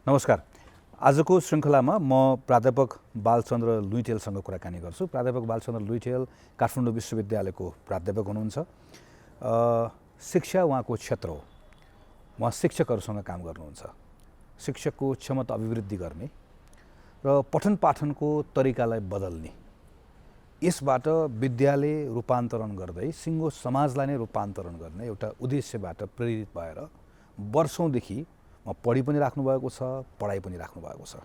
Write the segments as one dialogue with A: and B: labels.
A: नमस्कार। आजको श्रृङ्खलामा म प्राध्यापक बालचन्द्र लुइटेलसँग कुराकानी गर्छु। प्राध्यापक बालचन्द्र लुइटेल काठमाडौँ विश्वविद्यालयको प्राध्यापक हुनुहुन्छ। शिक्षा उहाँको क्षेत्र हो। उहाँ शिक्षकहरूसँग काम गर्नुहुन्छ। शिक्षकको क्षमता अभिवृद्धि गर्ने र पठन पाठनको तरिकालाई बदल्ने, यसबाट विद्यालय रूपान्तरण गर्दै सिङ्गो समाजलाई नै रूपान्तरण गर्ने एउटा उद्देश्यबाट प्रेरित भएर वर्षौँदेखि पढि पनि राख्नुभएको छ, पढाइ पनि राख्नुभएको छ।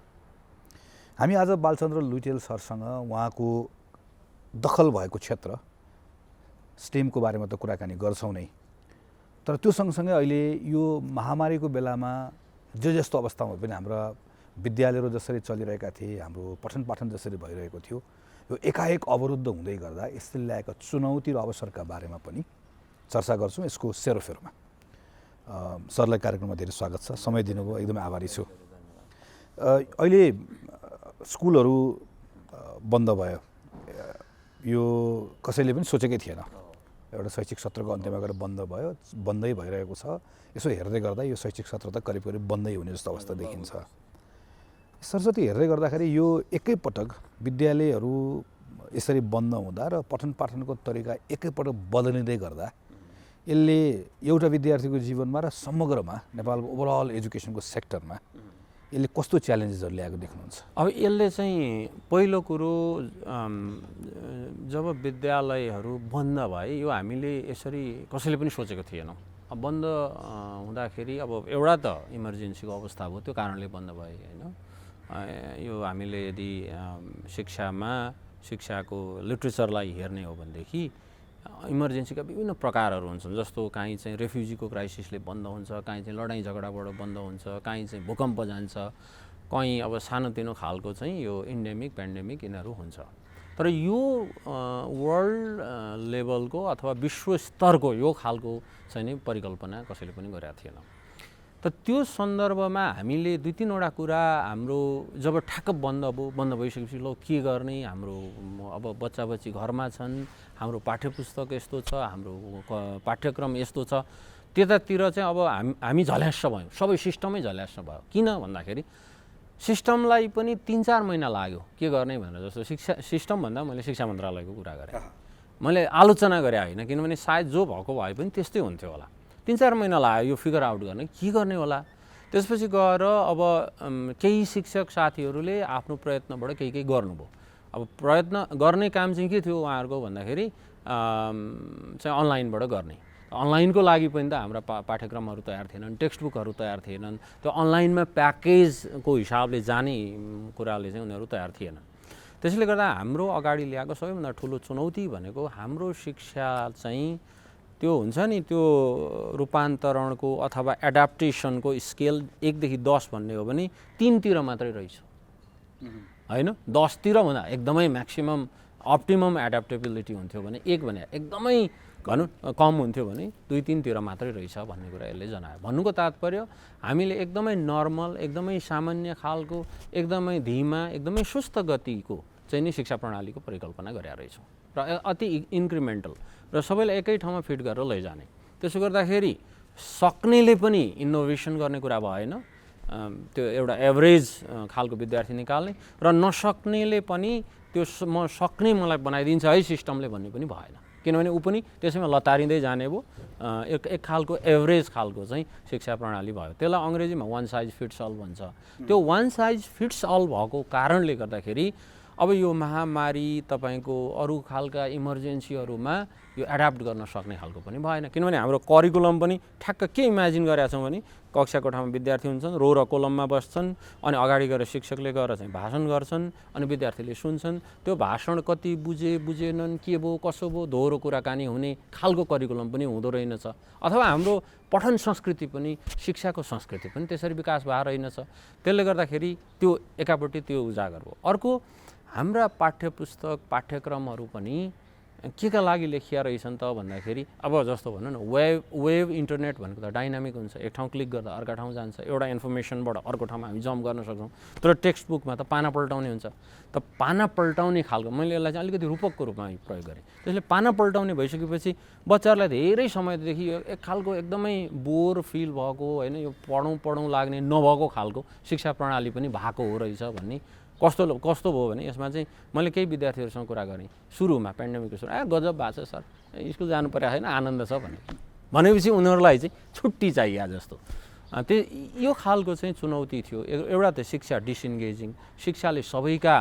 A: हामी आज बालचन्द्र लुइटेल सरसँग उहाँको दखल भएको क्षेत्र स्टेमको बारेमा त कुराकानी गर्छौँ नै, तर त्यो सँगसँगै अहिले यो महामारीको बेलामा जस्तो अवस्थामा पनि हाम्रा विद्यालयहरू जसरी चलिरहेका थिए, हाम्रो पठन पाठन जसरी भइरहेको थियो, यो एकाएक अवरुद्ध हुँदै गर्दा यसले ल्याएका चुनौती र अवसरका बारेमा पनि चर्चा गर्छौँ यसको सेरोफेरोमा। सरलाई कार्यक्रममा धेरै स्वागत छ। समय दिनुभयो, एकदमै आभारी छु। अहिले स्कुलहरू बन्द भयो, यो कसैले पनि सोचेकै थिएन। एउटा शैक्षिक सत्रको अन्त्यमा गएर बन्द भयो, बन्दै भइरहेको छ। यसो हेर्दै गर्दा यो शैक्षिक सत्र त करिब करिब बन्दै हुने जस्तो अवस्था देखिन्छ। सरस्वती हेर्दै गर्दाखेरि यो एकैपटक विद्यालयहरू यसरी बन्द हुँदा र पठन पाठनको तरिका एकैपटक बदलिँदै गर्दा यसले एउटा विद्यार्थीको जीवनमा र समग्रमा नेपालको ओभरअल एजुकेसनको सेक्टरमा यसले कस्तो च्यालेन्जेसहरू ल्याएको देख्नुहुन्छ?
B: अब यसले चाहिँ पहिलो कुरो जब विद्यालयहरू बन्द भए यो हामीले यसरी कसैले पनि सोचेको थिएनौँ। अब बन्द हुँदाखेरि अब एउटा त इमर्जेन्सीको अवस्था भयो, त्यो कारणले बन्द भयो होइन। यो हामीले यदि शिक्षाको लिट्रेचरलाई हेर्ने हो भनेदेखि इमर्जेन्सीका विभिन्न प्रकारहरू हुन्छन्। जस्तो काहीँ चाहिँ रेफ्युजीको क्राइसिसले बन्द हुन्छ, काहीँ चाहिँ लडाइँ झगडाबाट बन्द हुन्छ, काहीँ चाहिँ भूकम्प जान्छ, कहीँ अब सानोतिनो खालको चाहिँ यो इन्डेमिक पेन्डेमिक यिनीहरू हुन्छ। तर यो वर्ल्ड लेभलको अथवा विश्व स्तरको यो खालको चाहिँ नि परिकल्पना कसैले पनि गरेका थिएन। त त्यो सन्दर्भमा हामीले दुई तिनवटा कुरा हाम्रो जब ठ्याक्क बन्द भइसकेपछि ल के गर्ने, हाम्रो अब बच्चा बच्ची घरमा छन्, हाम्रो पाठ्यपुस्तक यस्तो छ, हाम्रो पाठ्यक्रम यस्तो छ, त्यतातिर चाहिँ अब हामी झल्यास्स भयौँ, सबै सिस्टमै झल्यास्स भयो। किन भन्दाखेरि सिस्टमलाई पनि 3-4 महिना लाग्यो के गर्ने भनेर। जस्तो सिस्टम भन्दा मैले शिक्षा मन्त्रालयको कुरा गरेँ, मैले आलोचना गरेँ होइन, किनभने सायद जो भएको भए पनि त्यस्तै हुन्थ्यो होला। 3-4 महिना लाग्यो यो फिगर आउट गर्ने, के गर्ने होला। त्यसपछि गएर अब केही शिक्षक साथीहरूले आफ्नो प्रयत्नबाट केही गर्नुभयो। अब प्रयत्न गर्ने काम चाहिँ के थियो उहाँहरूको भन्दाखेरि चाहिँ अनलाइनबाट गर्ने। अनलाइनको लागि पनि त हाम्रा पाठ्यक्रमहरू तयार थिएनन्, टेक्स्ट बुकहरू तयार थिएनन्। त्यो अनलाइनमा प्याकेजको हिसाबले जाने कुराले चाहिँ उनीहरू तयार थिएनन्। त्यसैले गर्दा हाम्रो अगाडि ल्याएको सबैभन्दा ठुलो चुनौती भनेको हाम्रो शिक्षा चाहिँ त्यो हुन्छ नि, त्यो रूपान्तरणको अथवा एडाप्टेसनको स्केल 1देखि 10 भन्ने हो भने 3तिर मात्रै रहेछ होइन। 10तिर भन्दा एकदमै म्याक्सिमम अप्टिमम एडाप्टेबिलिटी हुन्थ्यो भने 1 भने एकदमै भनौँ कम हुन्थ्यो भने 2-3तिर मात्रै रहेछ भन्ने कुरा यसले जनायो। भन्नुको तात्पर्य हामीले एकदमै नर्मल, एकदमै सामान्य खालको, एकदमै धीमा, एकदमै सुस्त गतिको चाहिँ नि शिक्षा प्रणालीको परिकल्पना गरेका रहेछौँ र अति इन्क्रिमेन्टल र सबैलाई एकै ठाउँमा फिट गरेर लैजाने। त्यसो गर्दाखेरि सक्नेले पनि इनोभेसन गर्ने कुरा भएन, त्यो एउटा एभरेज खालको विद्यार्थी निकाल्ने, र नसक्नेले पनि त्यो मलाई बनाइदिन्छ है सिस्टमले भन्ने पनि भएन, किनभने ऊ पनि त्यसैमा लतारिँदै जाने भयो। एक खालको एभरेज खालको चाहिँ शिक्षा प्रणाली भयो। त्यसलाई अङ्ग्रेजीमा वान साइज फिट्स अल भन्छ। त्यो वान साइज फिट्स अल भएको कारणले गर्दाखेरि अब यो महामारी तपाईँको अरू खालका इमर्जेन्सीहरूमा यो एडाप्ट गर्न सक्ने खालको पनि भएन, किनभने हाम्रो करिकुलम पनि ठ्याक्क के इमेजिन गरेका छौँ भने कक्षा कोठामा विद्यार्थी हुन्छन्, रो र कोलममा बस्छन्, अनि अगाडि गएर शिक्षकले गएर चाहिँ भाषण गर्छन्, अनि विद्यार्थीले सुन्छन्। त्यो भाषण कति बुझेनन्, के भयो कसो भयो, दोहोरो कुराकानी हुने खालको करिकुलम पनि हुँदो रहेनछ। अथवा हाम्रो पठन संस्कृति पनि, शिक्षाको संस्कृति पनि त्यसरी विकास भएर रहेनछ। त्यसले गर्दाखेरि त्यो एकापट्टि त्यो उजागर भयो। अर्को, हाम्रा पाठ्यपुस्तक पाठ्यक्रमहरू पनि के का लागि लेखिया रहेछन् त भन्दाखेरि अब जस्तो भनौँ न वेब इन्टरनेट भनेको त डाइनामिक हुन्छ, एक ठाउँ क्लिक गर्दा अर्को ठाउँ जान्छ, एउटा इन्फर्मेसनबाट अर्को ठाउँमा हामी जम्प गर्न सक्छौँ। तर टेक्स्ट बुकमा त पाना पल्टाउने हुन्छ, त पाना पल्टाउने खालको मैले यसलाई चाहिँ अलिकति रूपकको रूपमा प्रयोग गरेँ। त्यसले पाना पल्टाउने भइसकेपछि बच्चाहरूलाई धेरै समयदेखि एक खालको एकदमै बोर फिल भएको होइन, यो पढौँ लाग्ने नभएको खालको शिक्षा प्रणाली पनि भएको हो रहेछ भन्ने कस्तो भयो भने यसमा चाहिँ मैले केही विद्यार्थीहरूसँग कुरा गरेँ सुरुमा, पेन्डेमिकको सुरु, गजब भएको छ सर, स्कुल जानु परेको छैन, आनन्द छ भनेपछि उनीहरूलाई चाहिँ छुट्टी चाहिए जस्तो। यो खालको चाहिँ चुनौती थियो। एउटा त शिक्षा डिसइन्गेजिङ, शिक्षाले सबैका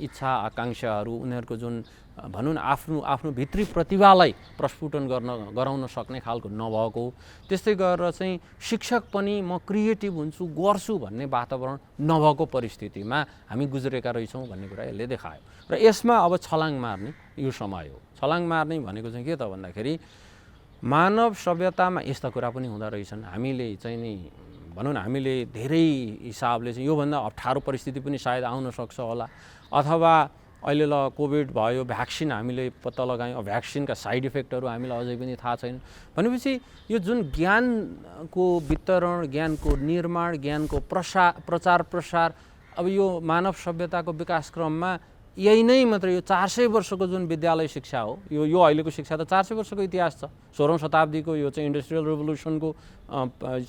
B: इच्छा आकाङ्क्षाहरू उनीहरूको जुन भनौँ न आफ्नो भित्री प्रतिभालाई प्रस्फुटन गराउन सक्ने खालको नभएको, त्यस्तै गरेर चाहिँ शिक्षक पनि म क्रिएटिभ हुन्छु गर्छु भन्ने वातावरण नभएको परिस्थितिमा हामी गुज्रेका रहेछौँ भन्ने कुरा यसले देखायो। र यसमा अब छलाङ मार्ने यो समय हो। छलाङ मार्ने भनेको चाहिँ के त भन्दाखेरि मानव सभ्यतामा यस्ता कुरा पनि हुँदो रहेछन्। हामीले चाहिँ नि भनौँ न हामीले धेरै हिसाबले चाहिँ योभन्दा अप्ठ्यारो परिस्थिति पनि सायद आउन सक्छ होला, अथवा अहिले कोभिड भयो, भ्याक्सिन हामीले पत्ता लगायौँ, भ्याक्सिनका साइड इफेक्टहरू हामीलाई अझै पनि थाहा छैन भनेपछि यो जुन ज्ञानको वितरण, ज्ञानको निर्माण, ज्ञानको प्रचार प्रसार, अब यो मानव सभ्यताको विकासक्रममा यही नै मात्र यो 400 वर्षको जुन विद्यालय शिक्षा हो, यो अहिलेको शिक्षा त 400 वर्षको इतिहास छ। 16औं शताब्दीको यो चाहिँ इन्डस्ट्रियल रेभोल्युसनको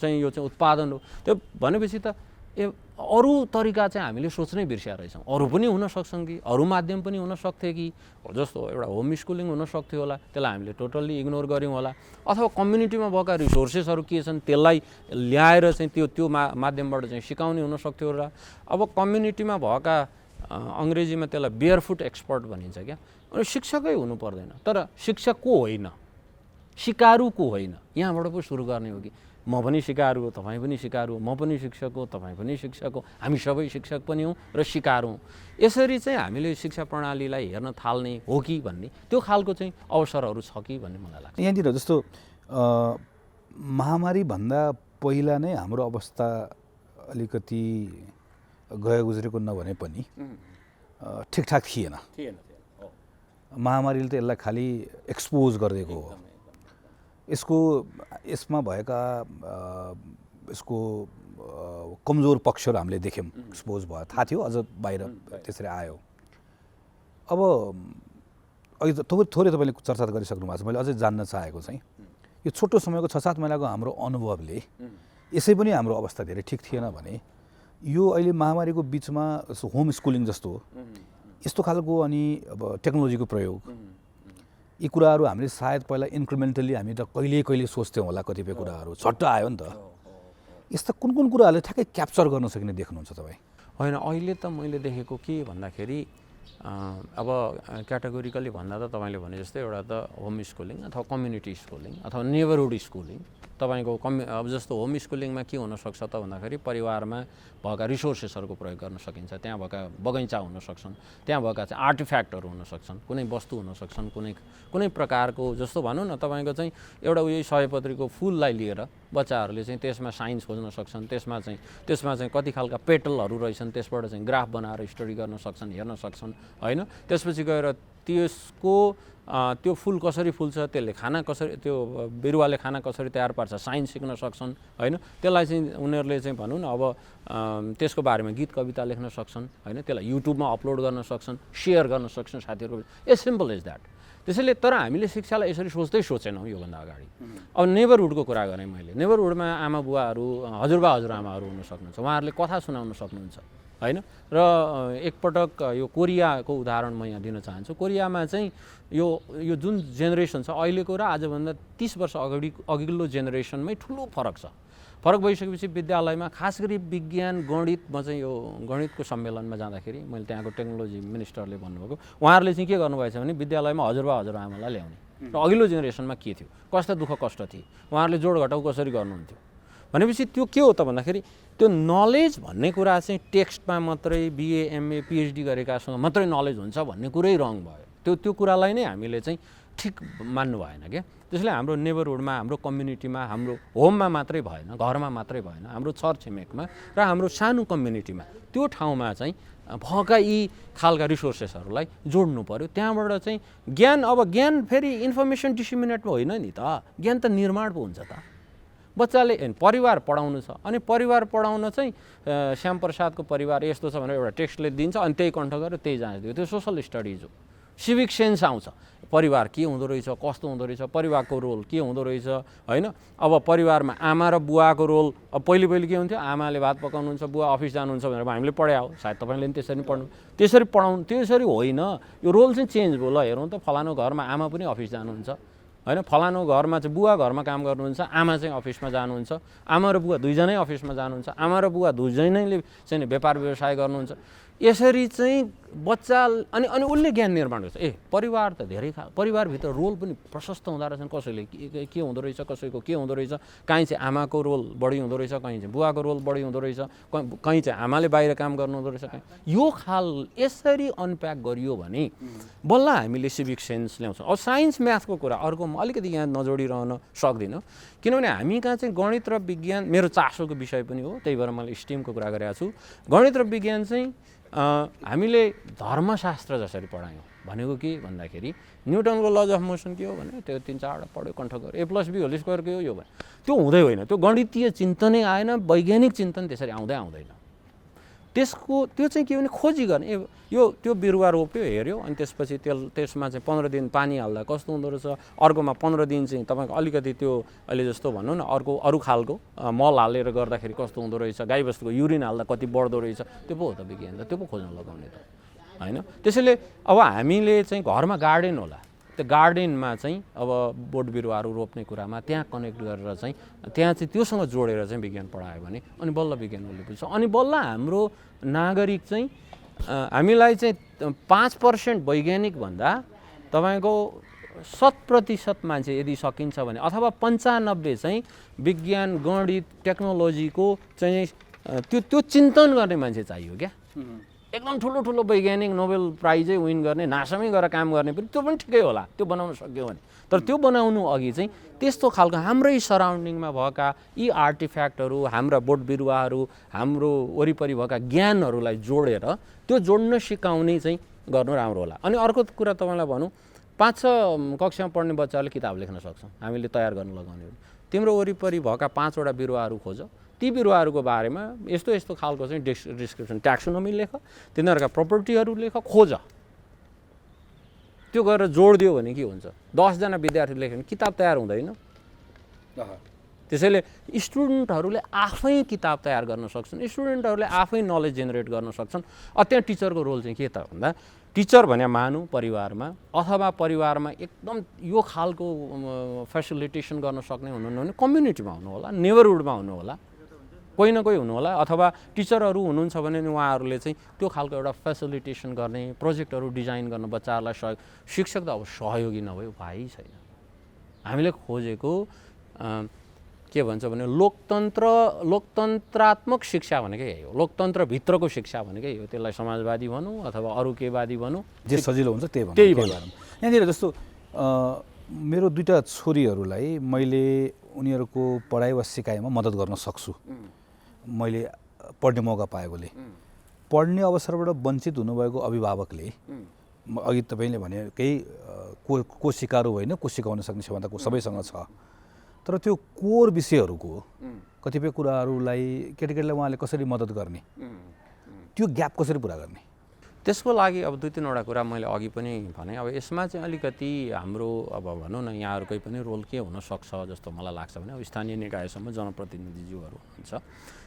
B: चाहिँ यो चाहिँ उत्पादन हो। त्यो भनेपछि त अरू तरिका चाहिँ हामीले सोच्नै बिर्सिया रहेछौँ। अरू पनि हुन सक्छन् कि, अरू माध्यम पनि हुन सक्थे कि, जस्तो एउटा होम स्कुलिङ हुन सक्थ्यो होला, त्यसलाई हामीले टोटल्ली इग्नोर गऱ्यौँ होला, अथवा कम्युनिटीमा भएका रिसोर्सेसहरू के छन् त्यसलाई ल्याएर चाहिँ त्यो माध्यमबाट चाहिँ सिकाउने हुन सक्थ्यो होला। अब कम्युनिटीमा भएका अङ्ग्रेजीमा त्यसलाई बेयरफुट एक्सपर्ट भनिन्छ क्या, अनि शिक्षकै हुनु पर्दैन, तर शिक्षक को होइन, सिकारु को होइन, यहाँबाट पो सुरु गर्ने हो कि म पनि सिकारु हो, तपाईँ पनि सिकारु हो, म पनि शिक्षक हो, तपाईँ पनि शिक्षक हो, हामी सबै शिक्षक पनि हौँ र सिकारु हौँ। यसरी चाहिँ हामीले शिक्षा प्रणालीलाई हेर्न थाल्ने हो कि भन्ने त्यो खालको चाहिँ अवसरहरू छ कि भन्ने मलाई लाग्छ।
A: यहाँनिर जस्तो महामारीभन्दा पहिला नै हाम्रो अवस्था अलिकति गयो गुज्रेको नभने पनि ठिकठाक थिएन। महामारीले त यसलाई खालि एक्सपोज गरिदिएको हो। यसमा भएका यसको कमजोर पक्षहरू हामीले देख्यौँ, एक्सपोज भयो, थाहा थियो, अझ बाहिर त्यसरी आयो। अब अघि थोरै तपाईँले चर्चा गरिसक्नु भएको छ, मैले अझै जान्न चाहेको चाहिँ यो छोटो समयको 6-7 महिनाको हाम्रो अनुभवले यसै पनि हाम्रो अवस्था धेरै ठिक थिएन भने यो अहिले महामारीको बिचमा होम स्कुलिङ जस्तो यस्तो खालको अनि अब टेक्नोलोजीको प्रयोग, यी कुराहरू हामीले सायद पहिला इन्क्रिमेन्टली हामी त कहिले सोच्थ्यौँ होला, कतिपय कुराहरू झट्ट आयो नि त। यस्ता कुन कुराहरूले ठ्याक्कै क्याप्चर गर्न सकिने देख्नुहुन्छ तपाईँ?
B: होइन, अहिले त मैले देखेको के भन्दाखेरि अब क्याटेगोरिकली भन्दा त तपाईँले भने जस्तै एउटा त होम स्कुलिङ अथवा कम्युनिटी स्कुलिङ अथवा नेबरहुड स्कुलिङ। तपाईँको अब जस्तो होम स्कुलिङमा के हुनसक्छ त भन्दाखेरि परिवारमा भएका रिसोर्सेसहरूको प्रयोग गर्न सकिन्छ। त्यहाँ भएका बगैँचा हुन सक्छन्, त्यहाँ भएका चाहिँ आर्टिफ्याक्टहरू हुन सक्छन्, कुनै वस्तु हुन सक्छन्, कुनै प्रकारको जस्तो भनौँ न तपाईँको चाहिँ एउटा उयो सयपत्रीको फुललाई लिएर बच्चाहरूले चाहिँ त्यसमा साइन्स खोज्न सक्छन्, त्यसमा चाहिँ कति खालका पेटलहरू रहेछन्, त्यसबाट चाहिँ ग्राफ बनाएर स्टडी गर्न सक्छन्, हेर्न सक्छन् होइन। त्यसपछि गएर त्यो फुल कसरी फुल्छ, त्यसले खाना कसरी, त्यो बिरुवाले खाना कसरी तयार पार्छ, साइन्स सिक्न सक्छन् होइन। त्यसलाई चाहिँ उनीहरूले चाहिँ भनौँ न अब त्यसको बारेमा गीत कविता लेख्न सक्छन् होइन, त्यसलाई युट्युबमा अपलोड गर्न सक्छन्, सेयर गर्न सक्छन् साथीहरूको। Simple is that. त्यसैले तर हामीले शिक्षालाई यसरी सोचेनौँ योभन्दा अगाडि। अब नेबरहुडको कुरा गरेँ मैले, नेबरहुडमा आमा बुवाहरू, हजुरबा हजुरआमाहरू हुन सक्नुहुन्छ, उहाँहरूले कथा सुनाउन सक्नुहुन्छ होइन। र एकपटक यो कोरियाको उदाहरण म यहाँ दिन चाहन्छु। कोरियामा चाहिँ यो जुन जेनेरेसन छ अहिलेको र आजभन्दा 30 वर्ष अघिल्लो जेनेरेसनमै ठुलो फरक छ। फरक भइसकेपछि विद्यालयमा खास गरी विज्ञान गणित, म चाहिँ यो गणितको सम्मेलनमा जाँदाखेरि मैले त्यहाँको टेक्नोलोजी मिनिस्टरले भन्नुभएको, उहाँहरूले चाहिँ के गर्नुभएछ भने विद्यालयमा हजुरबा हजुरआमालाई ल्याउने। र अघिल्लो जेनेरेसनमा के थियो, कस्ता दुःख कष्ट थिए, उहाँहरूले जोड घटाउ कसरी गर्नुहुन्थ्यो भनेपछि त्यो के हो त भन्दाखेरि त्यो नलेज भन्ने कुरा चाहिँ टेक्स्टमा मात्रै बिए एमए पिएचडी गरेकासँग मात्रै नलेज हुन्छ भन्ने कुरै रङ भयो। त्यो कुरालाई नै हामीले चाहिँ ठिक मान्नु भएन क्या। त्यसले हाम्रो नेबरहुडमा, हाम्रो कम्युनिटीमा, हाम्रो होममा मात्रै भएन, घरमा मात्रै भएन, हाम्रो छरछिमेकमा र हाम्रो सानो कम्युनिटीमा त्यो ठाउँमा चाहिँ भएका यी खालका रिसोर्सेसहरूलाई जोड्नु पऱ्यो। त्यहाँबाट चाहिँ ज्ञान, अब ज्ञान फेरि इन्फर्मेसन डिसिमिनेट होइन नि त, ज्ञान त निर्माण पो हुन्छ त। बच्चाले परिवार पढाउनु छ, अनि परिवार पढाउन चाहिँ श्यामप्रसादको परिवार यस्तो छ भनेर एउटा टेक्स्टले दिन्छ, अनि त्यही कण्ठ गरेर त्यही जाँच दियो। त्यो सोसल स्टडिज हो। सिभिक सेन्स आउँछ, परिवार के हुँदो रहेछ, कस्तो हुँदो रहेछ, परिवारको रोल के हुँदो रहेछ होइन। अब परिवारमा आमा र बुवाको रोल, अब पहिले के हुन्थ्यो, आमाले भात पकाउनुहुन्छ, बुवा अफिस जानुहुन्छ भनेर हामीले पढायो, सायद तपाईँले पनि त्यसरी पढ्नु, त्यसरी होइन। यो रोल चाहिँ चेन्ज भयो। ल हेरौँ त, फलानु घरमा आमा पनि अफिस जानुहुन्छ होइन, फलानु घरमा चाहिँ बुवा घरमा काम गर्नुहुन्छ, आमा चाहिँ अफिसमा जानुहुन्छ, आमा र बुवा दुईजनै अफिसमा जानुहुन्छ, आमा र बुवा दुईजनैले चाहिँ व्यापार व्यवसाय गर्नुहुन्छ। यसरी चाहिँ बच्चा अनि उसले ज्ञान निर्माण गर्छ। परिवार त धेरै परिवारभित्र रोल पनि प्रशस्त हुँदो रहेछन्, कसैले के हुँदो रहेछ, कसैको के हुँदो रहेछ, कहीँ चाहिँ आमाको रोल बढी हुँदो रहेछ, कहीँ चाहिँ बुवाको रोल बढी हुँदो रहेछ, कहीँ चाहिँ आमाले बाहिर काम गर्नु हुँदो रहेछ, कहीँ यो खाल यसरी अनप्याक गरियो भने बल्ल हामीले सिभिक सेन्स ल्याउँछौँ। अब साइन्स म्याथको कुरा अर्को म अलिकति यहाँ नजोडिरहन सक्दिनँ, किनभने हामी कहाँ चाहिँ गणित र विज्ञान मेरो चासोको विषय पनि हो, त्यही भएर मैले स्टिमको कुरा गरेको छु। गणित र विज्ञान चाहिँ हामीले धर्मशास्त्र जसरी पढायौँ भनेको के भन्दाखेरि न्युटनको लज अफ मोसन के हो भने त्यो 3-4वटा पढ्यो, कण्ठ गर्यो, A+B² के हो यो भने त्यो हुँदै होइन। त्यो गणितीय चिन्तनै आएन, वैज्ञानिक चिन्तन त्यसरी आउँदैन। त्यो चाहिँ के भने खोजी गर्ने, त्यो बिरुवा रोप्यो, हेऱ्यो, अनि त्यसपछि त्यसमा चाहिँ 15 दिन पानी हाल्दा कस्तो हुँदो रहेछ, अर्कोमा 15 दिन चाहिँ तपाईँको अलिकति त्यो अहिले जस्तो भनौँ न अरू खालको मल हालेर गर्दाखेरि कस्तो हुँदो रहेछ, गाईबस्तुको युरिन हाल्दा कति बढ्दो रहेछ, त्यो पो हो त विज्ञान त, त्यो पो खोज्न लगाउने त होइन। त्यसैले अब हामीले चाहिँ घरमा गार्डन होला, त्यो गार्डनमा चाहिँ अब बोट बिरुवाहरू रोप्ने कुरामा त्यहाँ कनेक्ट गरेर चाहिँ त्यहाँ चाहिँ त्योसँग जोडेर चाहिँ विज्ञान पढायो भने अनि बल्ल विज्ञान उसले बुझ्छ। अनि बल्ल हाम्रो नागरिक चाहिँ हामीलाई चाहिँ 5% वैज्ञानिक भन्दा तपाईँको 100% मान्छे यदि सकिन्छ भने, अथवा 95 चाहिँ विज्ञान, गणित, टेक्नोलोजीको चाहिँ त्यो चिन्तन गर्ने मान्छे चाहियो क्या। एकदम ठुलो वैज्ञानिक नोबेल प्राइजै विन गर्ने, नासामै गएर काम गर्ने पनि त्यो पनि ठिकै होला, त्यो बनाउन सक्यो भने। तर त्यो बनाउनु अघि चाहिँ त्यस्तो खालको हाम्रै सराउन्डिङमा भएका यी आर्टिफ्याक्टहरू, हाम्रा बोट बिरुवाहरू, हाम्रो वरिपरि भएका ज्ञानहरूलाई जोडेर त्यो जोड्न सिकाउने चाहिँ गर्नु राम्रो होला। अनि अर्को कुरा तपाईँलाई भनौँ, 5-6 कक्षामा पढ्ने बच्चाहरूले किताब लेख्न सक्छौँ हामीले तयार गर्न लगाउने हो। तिम्रो वरिपरि भएका 5वटा बिरुवाहरू खोज, ती बिरुवाहरूको बारेमा यस्तो खालको चाहिँ डिस्क्रिप्सन, ट्याक्सोनोमी लेख, तिनीहरूका प्रपर्टीहरू लेख, खोज। त्यो गरेर जोड दियो भने के हुन्छ, 10 जना विद्यार्थी लेख्यो भने किताब तयार हुँदैन। त्यसैले स्टुडेन्टहरूले आफै किताब तयार गर्न सक्छन्, स्टुडेन्टहरूले आफै नलेज जेनेरेट गर्न सक्छन्। त्यहाँ टिचरको रोल चाहिँ के त भन्दा, टिचर भने मानौँ परिवारमा, अथवा परिवारमा एकदम यो खालको फेसिलिटेसन गर्न सक्ने हुनुहुन्न भने कम्युनिटीमा हुनु होला, नेबरहुडमा हुनु होला, कोही न कोही हुनु होला, अथवा टिचरहरू हुनुहुन्छ भने उहाँहरूले चाहिँ त्यो खालको एउटा फेसिलिटेसन गर्ने, प्रोजेक्टहरू डिजाइन गर्न बच्चाहरूलाई सहयोग। शिक्षक त अब सहयोगी नभए उपाय छैन। हामीले खोजेको के भन्छ भने लोकतन्त्रात्मक शिक्षा भनेकै यही हो, लोकतन्त्रभित्रको शिक्षा भनेकै यही हो। त्यसलाई समाजवादी भनौँ अथवा अरू केवादी भनौँ,
A: जे सजिलो हुन्छ त्यही
B: भनौँ।
A: यहाँनिर जस्तो मेरो 2टा छोरीहरूलाई मैले उनीहरूको पढाइ वा सिकाइमा मद्दत गर्न सक्छु, मैले पढ्ने मौका पाएकोले। पढ्ने अवसरबाट वञ्चित हुनुभएको अभिभावकले, अघि तपाईँले भने केही को सिकारु होइन, को सिकाउन सक्ने क्षमता सबैसँग छ, तर त्यो कोर विषयहरूको कतिपय कुराहरूलाई केटाकेटीलाई उहाँले कसरी मद्दत गर्ने, त्यो ग्याप कसरी पुरा गर्ने,
B: त्यसको लागि अब 2-3वटा कुरा मैले अघि पनि भने। अब यसमा चाहिँ अलिकति हाम्रो अब भनौँ न यहाँहरूकै पनि रोल के हुनसक्छ जस्तो मलाई लाग्छ भने, अब स्थानीय निकायसम्म जनप्रतिनिधिज्यूहरू हुनुहुन्छ,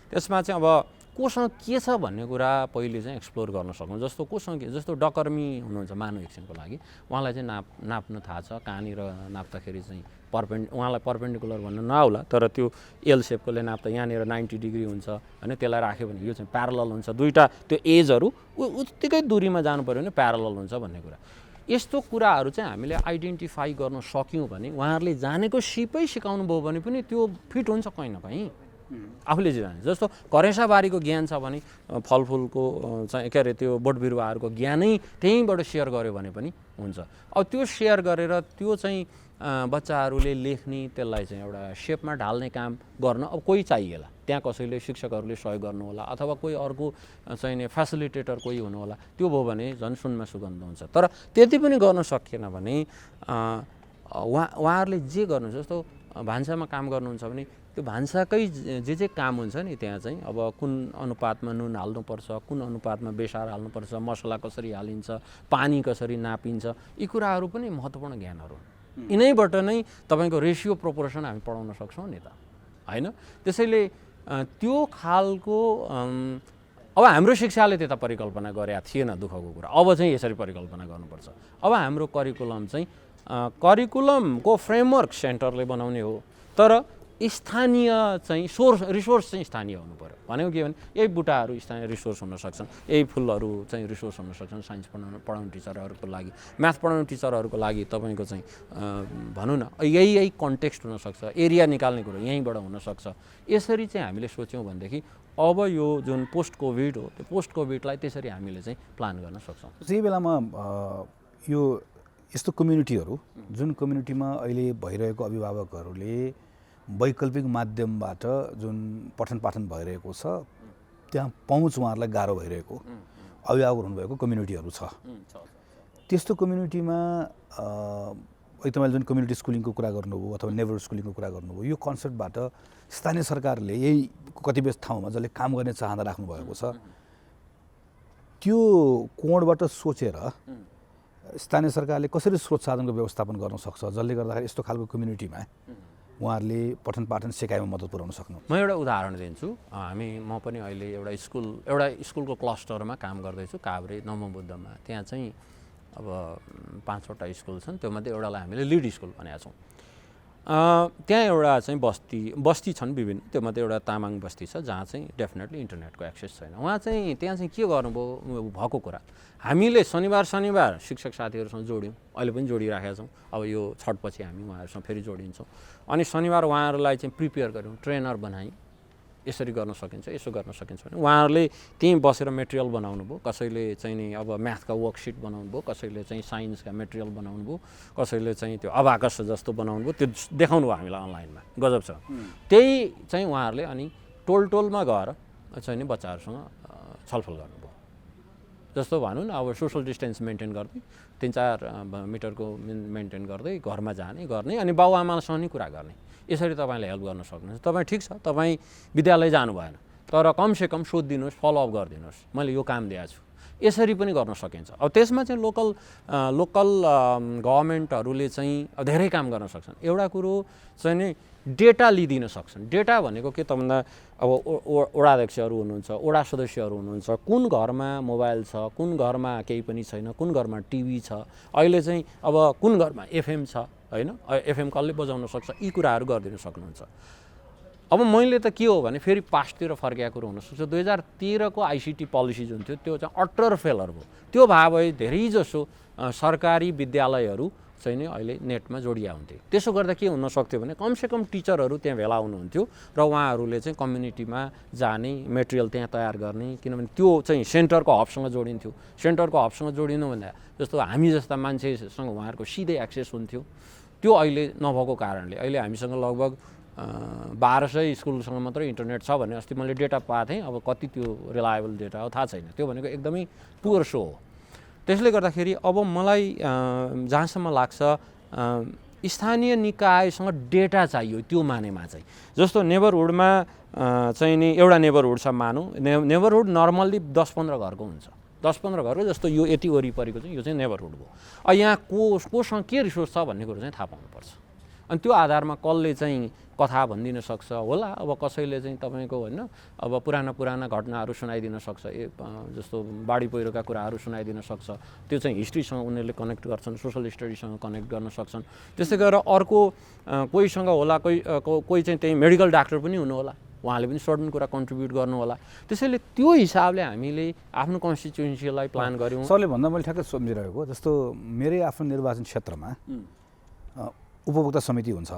B: त्यसमा चाहिँ अब कोसँग के छ भन्ने कुरा पहिले चाहिँ एक्सप्लोर गर्न सक्नु। जस्तो डकर्मी हुनुहुन्छ मानव एकछिनको लागि, उहाँलाई चाहिँ नाप्न थाहा छ, कहाँनिर नाप्दाखेरि चाहिँ उहाँलाई पर्पेन्डिकुलर भन्न नआउला, तर त्यो एल सेपकोले नाप्दा यहाँनिर 90 डिग्री हुन्छ होइन, त्यसलाई राख्यो भने यो चाहिँ प्यारलल हुन्छ, दुईवटा त्यो एजहरू उत्तिकै दूरीमा जानु पऱ्यो भने प्यारलल हुन्छ भन्ने कुरा। यस्तो कुराहरू चाहिँ हामीले आइडेन्टिफाई गर्न सक्यौँ भने, उहाँहरूले जानेको सिपै सिकाउनु भयो भने पनि त्यो फिट हुन्छ कहीँ न कहीँ आफूले जाने जस्तो करेसाबारीको ज्ञान छ भने फलफुलको चाहिँ के अरे त्यो बोट बिरुवाहरूको ज्ञानै त्यहीँबाट सेयर गर्यो भने पनि हुन्छ। अब त्यो सेयर गरेर त्यो चाहिँ बच्चाहरूले लेख्ने त्यसलाई चाहिँ एउटा सेपमा ढाल्ने काम गर्न अब कोही चाहिएला, त्यहाँ कसैले शिक्षकहरूले सहयोग गर्नु होला अथवा कोही अर्को चाहिने फेसिलिटेटर कोही हुनु होला। त्यो भयो भने झन् सुनमा सुगन्ध हुन्छ। तर त्यति पनि गर्न सकिएन भने उहाँहरूले जे गर्नुहुन्छ, जस्तो भान्सामा काम गर्नुहुन्छ भने त्यो भान्साकै जे काम हुन्छ नि त्यहाँ चाहिँ अब कुन अनुपातमा नुन हाल्नुपर्छ, कुन अनुपातमा बेसार हाल्नुपर्छ, मसला कसरी हालिन्छ, पानी कसरी नापिन्छ, यी कुराहरू पनि महत्त्वपूर्ण ज्ञानहरू हुन्। यिनैबाट नै तपाईँको रेसियो प्रोपोर्सन हामी पढाउन सक्छौँ नि त, होइन? त्यसैले त्यो खालको अब हाम्रो शिक्षाले त्यता परिकल्पना गरेका थिएन, दुःखको कुरा। अब चाहिँ यसरी परिकल्पना गर्नुपर्छ। अब हाम्रो करिकुलम चाहिँ करिकुलमको फ्रेमवर्क सेन्टरले बनाउने हो, तर स्थानीय चाहिँ रिसोर्स चाहिँ स्थानीय हुनु पर्यो। भनेको के भने यही बुट्टाहरू स्थानीय रिसोर्स हुन सक्छन्, यही फुलहरू चाहिँ रिसोर्स हुन सक्छन् साइन्स पढाउने टिचरहरूको लागि, म्याथ पढाउने टिचरहरूको लागि तपाईँको चाहिँ भनौँ न यही कन्टेक्स्ट हुनसक्छ, एरिया निकाल्ने कुरो यहीँबाट हुनसक्छ। यसरी चाहिँ हामीले सोच्यौँ भनेदेखि अब यो जुन पोस्ट कोभिड हो त्यो पोस्ट कोभिडलाई त्यसरी हामीले चाहिँ प्लान गर्न सक्छौँ।
A: त्यही बेलामा यो यस्तो कम्युनिटीहरू जुन कम्युनिटीमा अहिले भइरहेको अभिभावकहरूले वैकल्पिक माध्यमबाट जुन पठन पाठन भइरहेको छ त्यहाँ पहुँच उहाँहरूलाई गाह्रो भइरहेको अभिभावक हुनुभएको कम्युनिटीहरू छ। त्यस्तो कम्युनिटीमा तपाईँले जुन कम्युनिटी स्कुलिङको कुरा गर्नुभयो अथवा नेबर स्कुलिङको कुरा गर्नुभयो, यो कन्सेप्टबाट स्थानीय सरकारले यही कतिपय ठाउँमा जसले काम गर्ने चाहना राख्नु भएको छ त्यो कोणबाट सोचेर स्थानीय सरकारले कसरी स्रोत साधनको व्यवस्थापन गर्न सक्छ जसले गर्दाखेरि यस्तो खालको कम्युनिटीमा उहाँहरूले पठन पाठन सिकाइमा मद्दत पुर्याउन सक्नु?
B: म एउटा उदाहरण दिन्छु। म पनि अहिले एउटा स्कुलको क्लस्टरमा काम गर्दैछु, काभ्रे नवबुद्धमा। त्यहाँ चाहिँ अब 5वटा स्कुल छन्, त्योमध्ये एउटालाई हामीले लिड स्कुल भनेका छौँ। त्यहाँ एउटा चाहिँ बस्ती छन् विभिन्न, त्योमध्ये एउटा तामाङ बस्ती छ जहाँ चाहिँ डेफिनेटली इन्टरनेटको एक्सेस छैन। उहाँ चाहिँ त्यहाँ चाहिँ के गर्नुभयो भएको कुरा, हामीले शनिबार शिक्षक साथीहरूसँग जोड्यौँ, अहिले पनि जोडिराखेका छौँ। अब यो छठपछि हामी उहाँहरूसँग फेरि जोडिन्छौँ। अनि शनिबार उहाँहरूलाई चाहिँ प्रिपेयर गऱ्यौँ, ट्रेनर बनायौँ, यसरी गर्न सकिन्छ, यसो गर्न सकिन्छ भने उहाँहरूले त्यहीँ बसेर मेटेरियल बनाउनु भयो। कसैले चाहिँ नि अब म्याथका वर्कसिट बनाउनु भयो, कसैले चाहिँ साइन्सका मेटेरियल बनाउनु भयो, कसैले चाहिँ त्यो अबाकस जस्तो बनाउनु भयो, त्यो देखाउनु भयो हामीलाई अनलाइनमा। गजब छ। त्यही चाहिँ उहाँहरूले अनि टोलमा गएर चाहिँ नि बच्चाहरूसँग छलफल गर्नुभयो। जस्तो भनौँ न अब सोसल डिस्टेन्स मेन्टेन गर्दै 3-4 मिटरको मेन्टेन गर्दै घरमा जाने गर्ने अनि बाबुआमासँग नि कुरा गर्ने। यसरी तपाईँले हेल्प गर्न सक्नुहुन्छ। तपाईँ ठिक छ, तपाईँ विद्यालय जानु भएन, तर कमसेकम सोधिदिनुहोस्, फलोअप गरिदिनुहोस्, मैले यो काम दिएको छु। यसरी पनि गर्न सकिन्छ। अब त्यसमा चाहिँ लोकल गभर्मेन्टहरूले चाहिँ धेरै काम गर्न सक्छन्। एउटा कुरो चाहिँ नि डेटा लिइदिन सक्छन्। डेटा भनेको के त भन्दा अब वडा अध्यक्षहरू हुनुहुन्छ, वडा सदस्यहरू हुनुहुन्छ, कुन घरमा मोबाइल छ, कुन घरमा केही पनि छैन, कुन घरमा टिभी छ, अहिले चाहिँ अब कुन घरमा एफएम छ, होइन, एफएम कसले बजाउन सक्छ, यी कुराहरू गरिदिन सक्नुहुन्छ। अब मैले त के हो भने फेरि पास्टतिर फर्केको कुरो हुनसक्छ। 2013 को आइसिटी पोलिसी जुन थियो त्यो चाहिँ अटर फेलर भयो। त्यो भए धेरैजसो सरकारी विद्यालयहरू चाहिँ नि अहिले नेटमा जोडिया हुन्थे। त्यसो गर्दा के हुन सक्थ्यो भने कमसेकम टिचरहरू त्यहाँ भेला हुनुहुन्थ्यो र उहाँहरूले चाहिँ कम्युनिटीमा जाने, मेटेरियल त्यहाँ तयार गर्ने, किनभने त्यो चाहिँ सेन्टरको हबसँग जोडिन्थ्यो। सेन्टरको हबसँग जोडिनु भन्दा जस्तो हामी जस्ता मान्छेसँग उहाँहरूको सिधै एक्सेस हुन्थ्यो। त्यो अहिले नभएको कारणले अहिले हामीसँग लगभग 1200 स्कुलसँग मात्रै इन्टरनेट छ भने अस्ति मैले डेटा पाएको थिएँ। अब कति त्यो रिलायबल डेटा हो थाहा छैन। त्यो भनेको एकदमै पुवर सो हो। त्यसले गर्दाखेरि अब मलाई जहाँसम्म लाग्छ स्थानीय निकायसँग डेटा चाहियो त्यो मानेमा चाहिँ। जस्तो नेबरहुडमा चाहिँ नि एउटा नेबरहुड छ मानौँ, नेबरहुड नर्मल्ली 10-15 घरको हुन्छ। 10-15 घरको जस्तो यो यति वरिपरिको चाहिँ यो चाहिँ नेबरहुड हो। अब यहाँ कोसँग के रिसोर्स छ भन्ने कुरो चाहिँ थाहा पाउनुपर्छ। अनि त्यो आधारमा कसले चाहिँ कथा भनिदिन सक्छ होला। अब कसैले चाहिँ तपाईँको होइन अब पुराना घटनाहरू सुनाइदिन सक्छ, जस्तो बाढी पहिरोका कुराहरू सुनाइदिन सक्छ। त्यो चाहिँ हिस्ट्रीसँग उनीहरूले कनेक्ट गर्छन्, सोसल स्टडीसँग कनेक्ट गर्न सक्छन्। त्यस्तै गरेर अर्को कोहीसँग होला, कोही चाहिँ त्यही मेडिकल डाक्टर पनि हुनु होला, उहाँले पनि सर्टन कुरा कन्ट्रिब्युट गर्नु होला। त्यसैले त्यो हिसाबले हामीले आफ्नो कन्स्टिट्युन्सीलाई प्लान गऱ्यौँ।
A: सरले भन्दा मैले ठ्याक्कै सम्झिरहेको जस्तो मेरै आफ्नो निर्वाचन क्षेत्रमा उपभोक्ता समिति हुन्छ।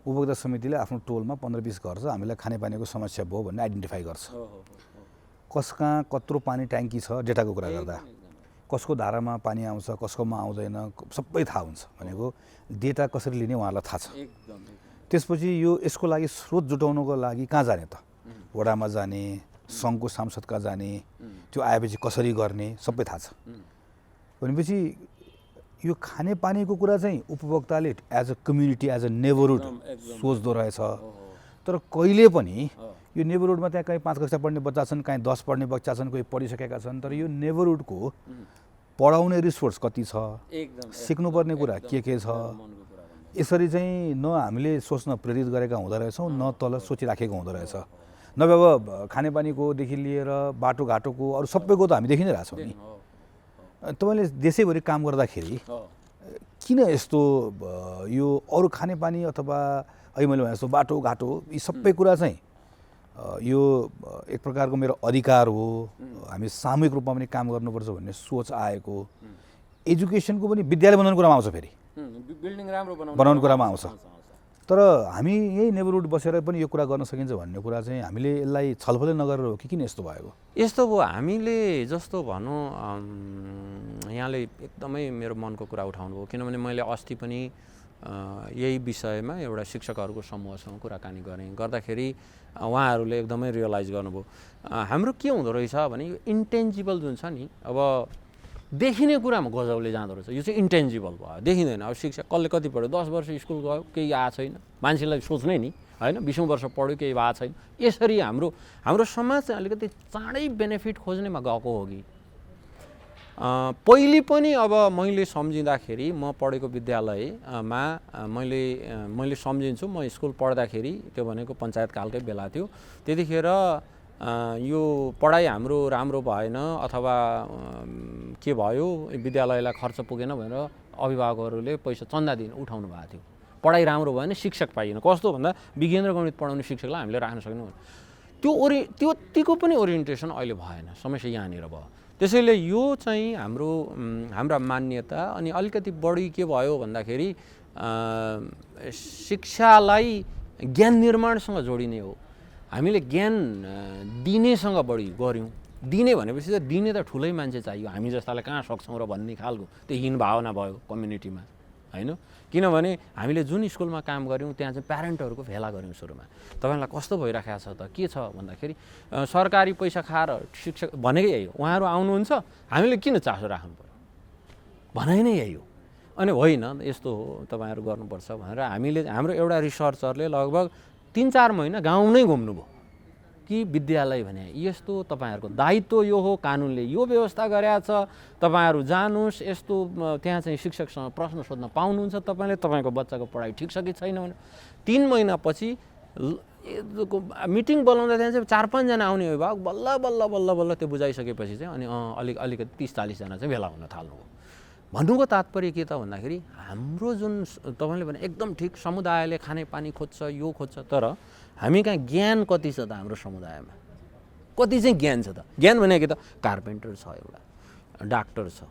A: उपभोक्ता समितिले आफ्नो टोलमा 15-20 घर छ हामीलाई खानेपानीको समस्या भयो भन्ने आइडेन्टिफाई गर्छ। कसका कत्रो पानी ट्याङ्की छ डेटाको कुरा गर्दा, कसको धारामा पानी आउँछ कसकोमा आउँदैन सबै थाहा हुन्छ भनेको डेटा कसरी लिने उहाँहरूलाई थाहा छ। त्यसपछि यसको लागि स्रोत जुटाउनको लागि कहाँ जाने त? वडामा जाने, सङ्घको सांसद कहाँ जाने, त्यो आएपछि कसरी गर्ने सबै थाहा छ। भनेपछि यो खानेपानीको कुरा चाहिँ उपभोक्ताले as a community as a neighbourhood सोच्दो रहेछ। तर कहिले पनि यो नेबरहुडमा त्यहाँ कहीँ 5 कक्षा पढ्ने बच्चा छन्, कहीँ 10 पढ्ने बच्चा छन्, कोही पढिसकेका छन्, तर यो नेबरहुडको पढाउने रिसोर्स कति छ, सिक्नुपर्ने कुरा के छ, यसरी चाहिँ न हामीले सोच्न प्रेरित गरेका हुँदो रहेछौँ न तल सोचिराखेको हुँदो रहेछ। नभए अब खानेपानीकोदेखि लिएर बाटोघाटोको अरू सबैको त हामी देखि नै रहेछौँ नि। तपाईँले देशैभरि काम गर्दाखेरि किन यस्तो यो अरू खानेपानी अथवा अहिले मैले भने जस्तो बाटोघाटो यी सबै कुरा चाहिँ यो एक प्रकारको मेरो अधिकार हो, हामी सामूहिक रूपमा पनि काम गर्नुपर्छ भन्ने सोच आएको, एजुकेसनको पनि विद्यालय बनाउने कुरामा आउँछ, फेरि
B: बिल्डिङ राम्रो
A: बनाउने कुरामा आउँछ। तर हामी यही नेबरहुड बसेर पनि यो कुरा गर्न सकिन्छ भन्ने कुरा चाहिँ हामीले यसलाई छलफलै नगरेर हो कि किन यस्तो भएको?
B: यस्तो भयो हामीले जस्तो भनौँ यहाँले एकदमै मेरो मनको कुरा उठाउनु भयो। किनभने मैले अस्ति पनि यही विषयमा एउटा शिक्षकहरूको समूहसँग कुराकानी गर्दाखेरि उहाँहरूले एकदमै रियलाइज गर्नुभयो हाम्रो के हुँदो रहेछ भने यो इन्टेन्जिबल जुन छ नि, अब देखिने कुरामा गजबले जाँदो रहेछ, यो चाहिँ इन्टेन्जिबल भयो, देखिँदैन। अब शिक्षा कसले कति पढ्यो, 10 वर्ष स्कुल गयो केही आएको छैन, मान्छेलाई सोच्नै नि होइन, 20औं वर्ष पढ्यो केही भएको छैन। यसरी हाम्रो समाज चाहिँ अलिकति चाँडै बेनिफिट खोज्नेमा गएको हो कि पहिले पनि अब मैले सम्झिँदाखेरि म पढेको विद्यालयमा मैले सम्झिन्छु, म स्कुल पढ्दाखेरि त्यो भनेको पञ्चायतकालकै बेला थियो, त्यतिखेर यो पढाइ हाम्रो राम्रो भएन अथवा के भयो विद्यालयलाई खर्च पुगेन भनेर अभिभावकहरूले पैसा चन्दा उठाउनु भएको थियो। पढाइ राम्रो भएन, शिक्षक पाइएन। कस्तो भन्दा विज्ञान र गणित पढाउने शिक्षकलाई हामीले राख्न सक्दैनौँ। त्योतिको पनि ओरिएन्टेसन अहिले भएन, समस्या यहाँनिर भयो। त्यसैले यो चाहिँ हाम्रा मान्यता अनि अलिकति बढी के भयो भन्दाखेरि शिक्षालाई ज्ञान निर्माणसँग जोडिने हो। हामीले ज्ञान दिनेसँग बढी गऱ्यौँ। दिने भनेपछि त दिने त ठुलै मान्छे चाहियो, हामी जस्तालाई कहाँ सक्छौँ र भन्ने खालको त्यो हीन भावना भयो कम्युनिटीमा होइन। किनभने हामीले जुन स्कुलमा काम गऱ्यौँ त्यहाँ चाहिँ प्यारेन्टहरूको भेला गऱ्यौँ सुरुमा, तपाईँलाई कस्तो भइराखेको छ त के छ भन्दाखेरि सरकारी पैसा खाएर शिक्षक भनेकै यही हो, उहाँहरू आउनुहुन्छ हामीले किन चासो राख्नु पर्यो भनाइ नै यही हो। अनि होइन यस्तो हो तपाईँहरू गर्नुपर्छ भनेर हाम्रो एउटा रिसर्चरले लगभग 3-4 महिना गाउँ नै घुम्नुभयो कि विद्यालय भने यस्तो तपाईँहरूको दायित्व यो हो, कानुनले यो व्यवस्था गरेको छ, तपाईँहरू जानुहोस्, यस्तो त्यहाँ चाहिँ शिक्षकसँग प्रश्न सोध्न पाउनुहुन्छ तपाईँले, तपाईँको बच्चाको पढाइ ठिक छ कि छैन भने 3 महिनापछि मिटिङ बोलाउँदा त्यहाँ चाहिँ 4-5 जना आउने अभिभावक बल्ल त्यो बुझाइसकेपछि चाहिँ अनि अलिकति 30-40 जना चाहिँ भेला हुन थाल्नुभयो। भन्नुको तात्पर्य के त भन्दाखेरि हाम्रो जुन तपाईँले भने एकदम ठिक, समुदायले खानेपानी खोज्छ यो खोज्छ, तर हामी कहाँ ज्ञान कति छ त हाम्रो समुदायमा, कति चाहिँ ज्ञान छ त? ज्ञान भनेको त कार्पेन्टर छ, एउटा डाक्टर छ,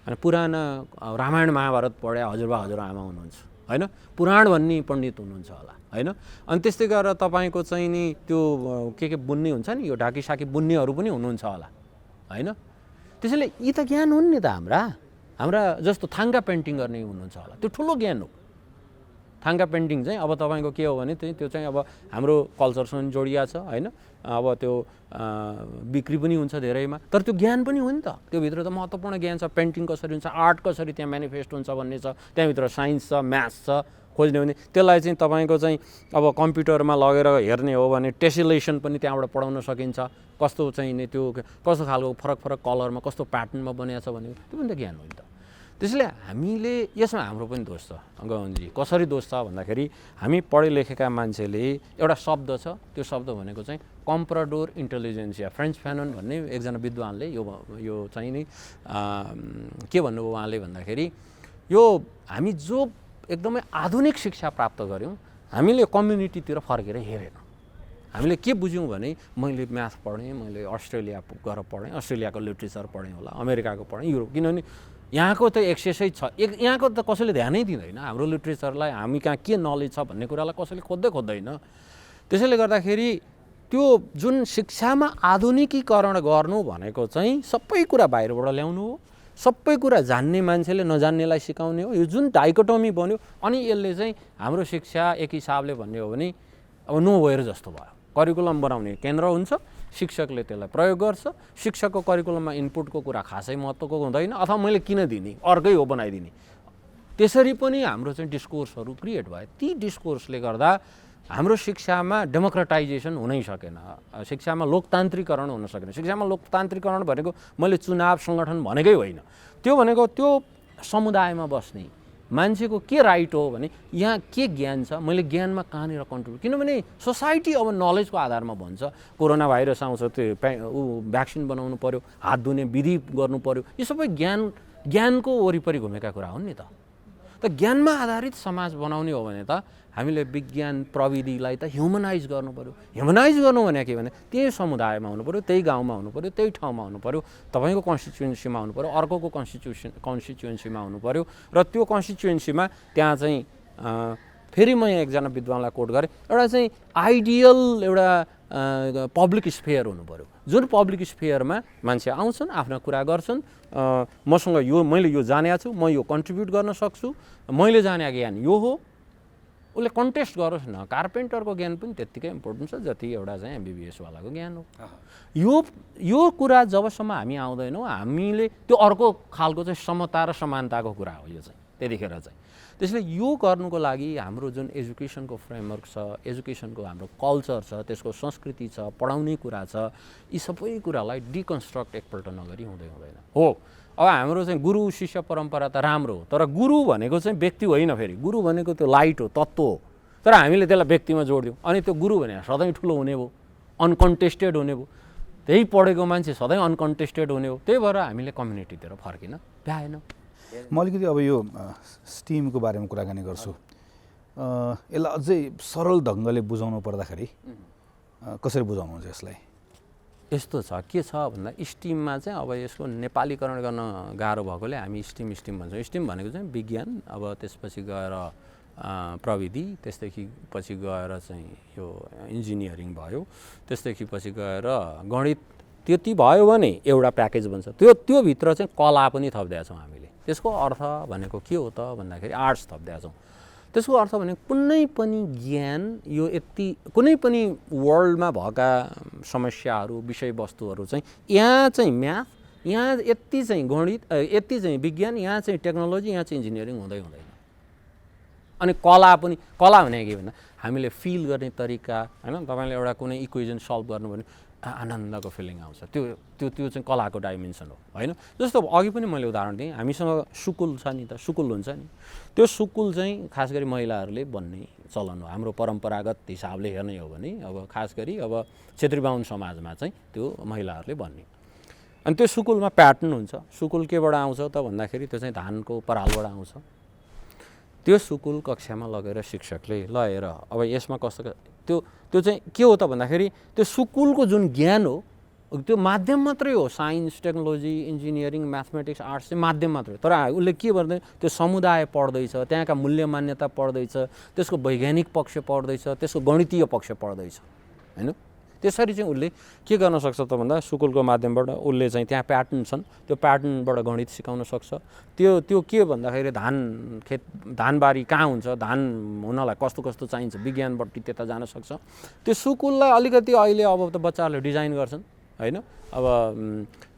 B: अनि पुराना रामायण महाभारत पढे हजुरबा हजुरआमा हुनुहुन्छ होइन, पुराण भन्ने पण्डित हुनुहुन्छ होला होइन, अनि त्यस्तै गरेर तपाईँको चाहिँ नि त्यो के बुन्ने हुन्छ नि, यो ढाकीसाकी बुन्नेहरू पनि हुनुहुन्छ होला होइन। त्यसैले यी त ज्ञान हुन् नि त हाम्रा जस्तो थाङ्गा पेन्टिङ गर्ने हुनुहुन्छ होला, त्यो ठुलो ज्ञान हो। थाङ्गा पेन्टिङ चाहिँ अब तपाईँको के हो भने त्यो चाहिँ अब हाम्रो कल्चरसँग जोडिया छ होइन, अब त्यो बिक्री पनि हुन्छ धेरैमा, तर त्यो ज्ञान पनि हो नि त, त्योभित्र त महत्त्वपूर्ण ज्ञान छ। पेन्टिङ कसरी हुन्छ, आर्ट कसरी त्यहाँ मेनिफेस्ट हुन्छ भन्ने छ, त्यहाँभित्र साइन्स छ, म्याथ्स छ, खोज्ने भने त्यसलाई चाहिँ तपाईँको चाहिँ अब कम्प्युटरमा लगेर हेर्ने हो भने टेसिलेसन पनि त्यहाँबाट पढाउन सकिन्छ, कस्तो चाहिँ नि त्यो कस्तो खालको फरक कलरमा कस्तो प्याटर्नमा बनिएको छ भने त्यो पनि त ज्ञान हो नि त। त्यसैले हामीले यसमा हाम्रो पनि दोष छ गगनजी। कसरी दोष छ भन्दाखेरि हामी पढे लेखेका मान्छेले एउटा शब्द छ, त्यो शब्द भनेको चाहिँ कम्प्राडोर इन्टेलिजेन्सिया, फ्रेन्च फ्यानन भन्ने एकजना विद्वानले यो चाहिँ नि के भन्नुभयो उहाँले भन्दाखेरि यो हामी जो एकदमै आधुनिक शिक्षा प्राप्त गऱ्यौँ हामीले कम्युनिटीतिर फर्केर हेरेनौँ। हामीले के बुझ्यौँ भने मैले म्याथ पढेँ, मैले अस्ट्रेलिया गएर पढेँ, अस्ट्रेलियाको लिट्रेचर पढेँ होला, अमेरिकाको पढेँ, युरोप, किनभने यहाँको त एक्सेसै छ। यहाँको त कसैले ध्यानै दिँदैन हाम्रो लिट्रेचरलाई, हामी कहाँ के नलेज छ भन्ने कुरालाई कसैले खोज्दैन। त्यसैले गर्दाखेरि त्यो जुन शिक्षामा आधुनिकीकरण गर्नु भनेको चाहिँ सबै कुरा बाहिरबाट ल्याउनु हो, सबै कुरा जान्ने मान्छेले नजान्नेलाई सिकाउने हो। यो जुन डाइकोटोमी बन्यो, अनि यसले चाहिँ हाम्रो शिक्षा एक हिसाबले भन्ने हो भने अब नोवेयर जस्तो भयो। करिकुलम बनाउने केन्द्र हुन्छ, शिक्षकले त्यसलाई प्रयोग गर्छ, शिक्षकको करिकुलममा इनपुटको कुरा खासै महत्त्वको हुँदैन, अथवा मैले किन दिने, अर्कै हो बनाइदिने। त्यसरी पनि हाम्रो चाहिँ डिस्कोर्सहरू क्रिएट भयो। ती डिस्कोर्सले गर्दा हाम्रो शिक्षामा डेमोक्रेटाइजेसन हुनै सकेन, शिक्षामा लोकतान्त्रिकरण हुन सकेन। शिक्षामा लोकतान्त्रिकरण भनेको मैले चुनाव सङ्गठन भनेकै होइन, त्यो भनेको त्यो समुदायमा बस्ने मान्छेको के राइट हो भने यहाँ के ज्ञान छ, मैले ज्ञानमा कहाँनिर कन्ट्रिब्युट, किनभने सोसाइटी अब नलेजको आधारमा भन्छ कोरोना भाइरस आउँछ त्यो भ्याक्सिन बनाउनु पऱ्यो, हात धुने विधि गर्नु पऱ्यो, यो सबै ज्ञानको वरिपरि घुमेका कुरा हुन् नि त। ज्ञानमा आधारित समाज बनाउने हो भने त हामीले विज्ञान प्रविधिलाई त ह्युमनाइज गर्नु पऱ्यो। ह्युमनाइज गर्नु भने के भने त्यही समुदायमा हुनु पऱ्यो, त्यही गाउँमा हुनु पऱ्यो, त्यही ठाउँमा हुनु पऱ्यो, तपाईँको कन्स्टिट्युएन्सीमा हुनु पऱ्यो, अर्कोको कन्स्टिट्युएन्सीमा हुनु पऱ्यो। र त्यो कन्स्टिट्युएन्सीमा त्यहाँ चाहिँ फेरि म एकजना विद्वानलाई कोट गरेँ, एउटा चाहिँ आइडियल एउटा पब्लिक स्फेयर हुनु पऱ्यो, जुन पब्लिक स्फेयरमा मान्छे आउँछन्, आफ्ना कुरा गर्छन्, मसँग यो मैले यो जानेको छु, म यो कन्ट्रिब्युट गर्न सक्छु, मैले जाने ज्ञान यो हो, उसले कन्टेस्ट गरोस् न। कार्पेन्टरको ज्ञान पनि त्यत्तिकै इम्पोर्टेन्ट छ जति एउटा चाहिँ एमबिबिएस वालाको ज्ञान हो। यो कुरा जबसम्म हामी आउँदैनौँ, हामीले त्यो अर्को खालको चाहिँ समता र समानताको कुरा हो यो चाहिँ त्यतिखेर चाहिँ। त्यसले यो गर्नुको लागि हाम्रो जुन एजुकेसनको फ्रेमवर्क छ, एजुकेसनको हाम्रो कल्चर छ, त्यसको संस्कृति छ, पढाउने कुरा छ, यी सबै कुरालाई डिकन्स्ट्रक्ट एकपल्ट नगरी हुँदैन हो। अब हाम्रो चाहिँ गुरु शिष्य परम्परा त राम्रो हो, तर गुरु भनेको चाहिँ व्यक्ति होइन, फेरि गुरु भनेको त्यो लाइट हो, तत्त्व हो, तर हामीले त्यसलाई व्यक्तिमा जोडिदिउँ, अनि त्यो गुरु भने सधैँ ठुलो हुने भयो, अनकन्टेस्टेड हुने भयो, त्यही पढेको मान्छे सधैँ अनकन्टेस्टेड हुने हो। त्यही भएर हामीले कम्युनिटीतिर फर्किन भ्याएन।
A: म अलिकति अब यो स्टिमको बारेमा कुराकानी गर्छु। यसलाई अझै सरल ढङ्गले बुझाउनु पर्दाखेरि कसरी बुझाउनुहुन्छ यसलाई?
B: यस्तो छ, के छ भन्दा स्टिममा चाहिँ अब यसको नेपालीकरण गर्न गाह्रो भएकोले हामी स्टिम भन्छौँ। स्टिम भनेको चाहिँ विज्ञान, अब त्यसपछि गएर प्रविधि, त्यसदेखि पछि गएर चाहिँ यो इन्जिनियरिङ भयो, त्यसदेखि पछि गएर गणित, त्यति भयो भने एउटा प्याकेज बन्छ। त्यो भित्र चाहिँ कला पनि थपिदिएका छौँ हामीले। त्यसको अर्थ भनेको के हो त भन्दाखेरि आर्ट्स थपिदिएका छौँ। त्यसको अर्थ भनेको कुनै पनि ज्ञान, यो यति कुनै पनि वर्ल्डमा भएका समस्याहरू, विषयवस्तुहरू चाहिँ यहाँ चाहिँ म्याथ, यहाँ यति चाहिँ गणित, यति चाहिँ विज्ञान, यहाँ चाहिँ टेक्नोलोजी, यहाँ चाहिँ इन्जिनियरिङ हुँदैन। अनि कला पनि, कला भने के भन्दा हामीले फिल गर्ने तरिका, होइन, तपाईँले एउटा कुनै इक्वेसन सल्भ गर्नु भने आनन्दको फिलिङ आउँछ, त्यो चाहिँ कलाको डाइमेन्सन हो, होइन। जस्तो अघि पनि मैले उदाहरण दिएँ, हामीसँग सुकुल छ नि त, सुकुल हुन्छ नि, त्यो सुकुल चाहिँ खास गरी महिलाहरूले बन्ने चलन हो हाम्रो परम्परागत हिसाबले हेर्ने हो भने। अब खास गरी अब क्षेत्री बाहुन समाजमा चाहिँ त्यो महिलाहरूले बन्ने। अनि त्यो सुकुलमा प्याटर्न हुन्छ। सुकुल केबाट आउँछ त भन्दाखेरि त्यो चाहिँ धानको परालबाट आउँछ। त्यो सुकुल कक्षामा लगेर शिक्षकले लगेर अब यसमा कस्तो त्यो चाहिँ के हो त भन्दाखेरि त्यो सुकुलको जुन ज्ञान हो त्यो माध्यम मात्रै हो। Science, technology, engineering, mathematics, arts चाहिँ माध्यम मात्रै हो। तर उसले के गर्दैन, त्यो समुदाय पढ्दैछ, त्यहाँका मूल्य मान्यता पढ्दैछ, त्यसको वैज्ञानिक पक्ष पढ्दैछ, त्यसको गणितीय पक्ष पढ्दैछ, होइन। त्यसरी चाहिँ उसले के गर्न सक्छ त भन्दा सुकुलको माध्यमबाट उसले चाहिँ त्यहाँ प्याटर्न छन्, त्यो प्याटर्नबाट गणित सिकाउन सक्छ। त्यो के भन्दाखेरि धानबारी कहाँ हुन्छ, धान हुनलाई कस्तो कस्तो चाहिन्छ, विज्ञानपट्टि त्यता जान सक्छ। त्यो सुकुललाई अलिकति अहिले अब त बच्चाहरूले डिजाइन गर्छन्, होइन। अब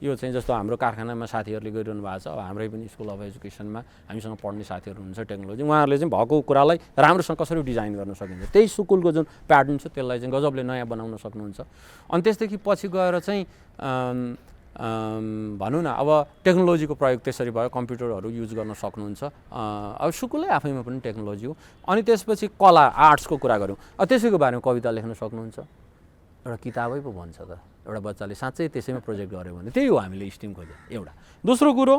B: यो चाहिँ जस्तो हाम्रो कारखानामा साथीहरूले गरिरहनु भएको छ, अब हाम्रै पनि स्कुल अफ एजुकेसनमा हामीसँग पढ्ने साथीहरू हुनुहुन्छ टेक्नोलोजी, उहाँहरूले चाहिँ भएको कुरालाई राम्रोसँग कसरी डिजाइन गर्न सकिन्छ, त्यही सुकुलको जुन प्याटर्न छ त्यसलाई चाहिँ गजबले नयाँ बनाउन सक्नुहुन्छ। अनि त्यसदेखि पछि गएर चाहिँ भनौँ न अब टेक्नोलोजीको प्रयोग त्यसरी भयो, कम्प्युटरहरू युज गर्न सक्नुहुन्छ। अब सुकुलै आफैमा पनि टेक्नोलोजी हो। अनि त्यसपछि कला, आर्ट्सको कुरा गऱ्यौँ, त्यसैको बारेमा कविता लेख्न सक्नुहुन्छ, एउटा किताबै पो भन्छ त, एउटा बच्चाले साँच्चै त्यसैमा प्रोजेक्ट गर्यो भने त्यही हो हामीले स्टिम खोज्यो एउटा। दोस्रो कुरो,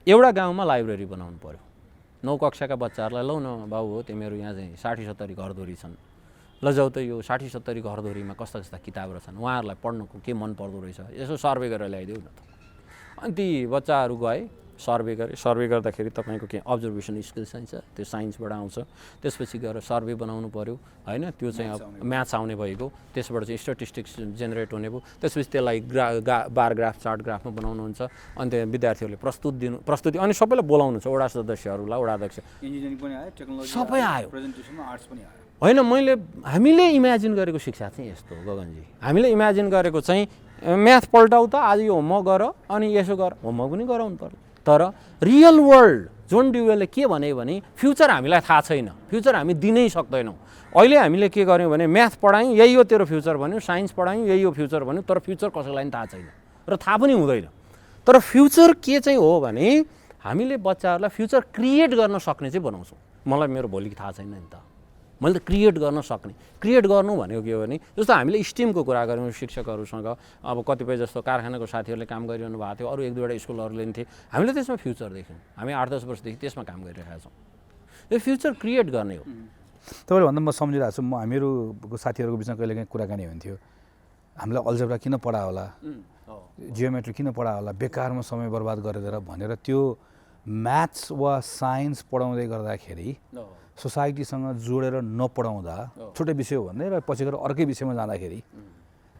B: एउटा गाउँमा लाइब्रेरी बनाउनु पऱ्यो। 9 कक्षाका बच्चाहरूलाई लौ न बाबु हो तिमीहरू यहाँ चाहिँ 60-70 घरधुरी छन्, लजाउ त यो 60-70 घरधुरीमा कस्ता कस्ता किताबहरू छन्, उहाँहरूलाई पढ्नुको के मन पर्दो रहेछ, यसो सर्वे गरेर ल्याइदेऊ न त। अनि ती बच्चाहरू गए, सर्वे गरेँ। सर्वे गर्दाखेरि तपाईँको के अब्जर्भेसन स्किल चाहिन्छ, त्यो साइन्सबाट आउँछ। त्यसपछि गएर सर्वे बनाउनु पऱ्यो होइन, त्यो चाहिँ अब म्याथ्स आउने भइगयो। त्यसबाट चाहिँ स्ट्याटिस्टिक्स जेनेरेट हुने भयो। त्यसपछि त्यसलाई बार ग्राफ चार्ट ग्राफमा बनाउनुहुन्छ। अनि त्यो विद्यार्थीहरूले प्रस्तुति अनि सबैलाई बोलाउनुहुन्छ, वडा सदस्यहरूलाई, वडा अध्यक्ष,
A: इन्जिनियरिङ पनि आयो, टेक्नोलोजी
B: सबै आयो,
A: प्रेजेन्टेसनमा आर्ट्स पनि आयो।
B: होइन हामीले इमेजिन गरेको शिक्षा चाहिँ यस्तो हो गगनजी। हामीले इमेजिन गरेको चाहिँ म्याथ पल्टाउ त, आज यो होमवर्क गर अनि यसो गर, होमवर्क पनि गराउनु पर्यो। तर रियल वर्ल्ड जोन ड्युवेलले के भने फ्युचर हामीलाई थाहा छैन, फ्युचर हामी दिनै सक्दैनौँ। अहिले हामीले के गर्यौँ भने म्याथ पढायौँ, यही हो तेरो फ्युचर भन्यो, साइन्स पढायौँ, यही हो फ्युचर भन्यो, तर फ्युचर कसैलाई पनि थाहा छैन र थाहा पनि हुँदैन। तर फ्युचर के चाहिँ हो भने हामीले बच्चाहरूलाई फ्युचर क्रिएट गर्न सक्ने चाहिँ बनाउँछौँ। मलाई मेरो भोलिको थाहा छैन नि त, मैले त क्रिएट गर्न सक्ने। क्रिएट गर्नु भनेको के हो भने जस्तो हामीले स्टिमको कुरा गऱ्यौँ शिक्षकहरूसँग, अब कतिपय जस्तो कारखानाको साथीहरूले काम गरिरहनु भएको थियो, अरू एक दुईवटा स्कुलहरूले पनि थिए, हामीले त्यसमा फ्युचर देख्यौँ। हामी 8-10 वर्षदेखि त्यसमा काम गरिरहेका छौँ। यो फ्युचर क्रिएट गर्ने हो।
A: तपाईँले भन्दा म सम्झिरहेको छु, हामीहरूको साथीहरूको बिचमा कहिलेकाहीँ कुराकानी हुन्थ्यो, हामीलाई अल्जेब्रा किन पढायो होला, जियोमेट्री किन पढायो होला, बेकारमा समय बर्बाद गरेर भनेर। त्यो म्याथ्स वा साइन्स पढाउँदै गर्दाखेरि सोसाइटीसँग जोडेर नपढाउँदा छुट्टै विषय हो भन्दै र पछि गएर अर्कै विषयमा जाँदाखेरि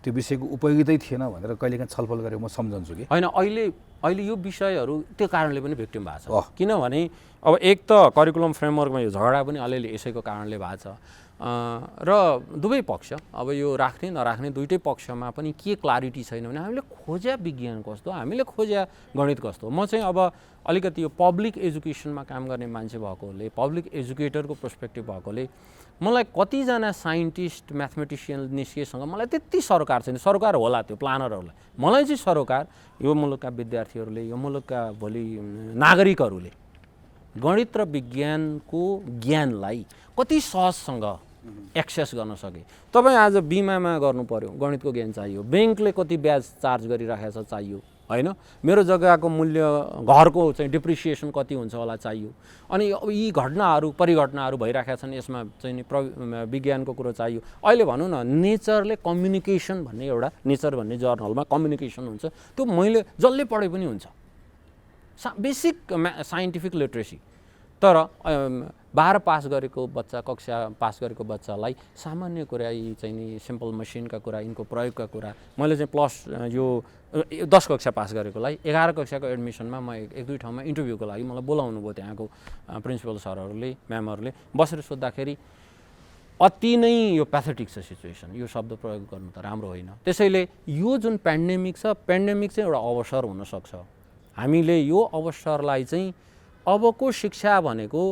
A: त्यो विषयको उपयोगितै थिएन भनेर कहिलेकाहीँ छलफल गरेर म सम्झन्छु कि
B: होइन। अहिले यो विषयहरू त्यो कारणले पनि भिक्टिम भएको छ। किनभने अब एक त करिकुलम फ्रेमवर्कमा यो झगडा पनि अलिअलि यसैको कारणले भएको छ र दुवै पक्ष, अब यो राख्ने नराख्ने दुइटै पक्षमा पनि के क्लारिटी छैन भने हामीले खोज्या विज्ञान कस्तो, हामीले खोज्या गणित कस्तो। म चाहिँ अब अलिकति यो पब्लिक एजुकेसनमा काम गर्ने मान्छे भएकोले, पब्लिक एजुकेटरको पर्सपेक्टिभ भएकोले मलाई कतिजना साइन्टिस्ट म्याथमेटिसियन निस्किएसँग मलाई त्यति सरोकार छैन। सरोकार होला त्यो प्लानरहरूलाई, मलाई चाहिँ सरोकार यो मुलुकका विद्यार्थीहरूले, यो मुलुकका भोलि नागरिकहरूले गणित र विज्ञानको ज्ञानलाई कति सहजसँग एक्सेस गर्न सके। तपाईँ आज बिमामा गर्नु पर्यो, गणितको ज्ञान चाहियो। ब्याङ्कले कति ब्याज चार्ज गरिराखेको छ चाहियो होइन। मेरो जग्गाको मूल्य, घरको चाहिँ डिप्रिसिएसन कति हुन्छ होला चाहियो। अनि अब यी घटनाहरू परिघटनाहरू भइराखेका छन्, यसमा चाहिँ विज्ञानको कुरो चाहियो। अहिले भनौँ न नेचरले कम्युनिकेसन भन्ने एउटा, नेचर भन्ने जर्नलमा कम्युनिकेसन हुन्छ, त्यो मैले जसले पढे पनि हुन्छ, बेसिक साइन्टिफिक लिट्रेसी। तर 12 पास गरेको बच्चा, कक्षा पास गरेको बच्चालाई सामान्य कुरा, यी चाहिँ नि सिम्पल मसिनका कुरा, यिनको प्रयोगका कुरा, मैले चाहिँ प्लस यो 10 कक्षा पास गरेकोलाई 11 कक्षाको एडमिसनमा म एक दुई ठाउँमा इन्टरभ्यूको लागि मलाई बोलाउनु भयो त्यहाँको प्रिन्सिपल सरहरूले, म्यामहरूले। बसेर सोद्धाखेरि अति नै यो प्याथेटिक छ सिचुएसन, यो शब्द प्रयोग गर्नु त राम्रो होइन। त्यसैले यो जुन पेन्डेमिक छ, पेन्डेमिक चाहिँ एउटा अवसर हुनसक्छ। हामीले यो अवसरलाई चाहिँ, अबको शिक्षा भनेको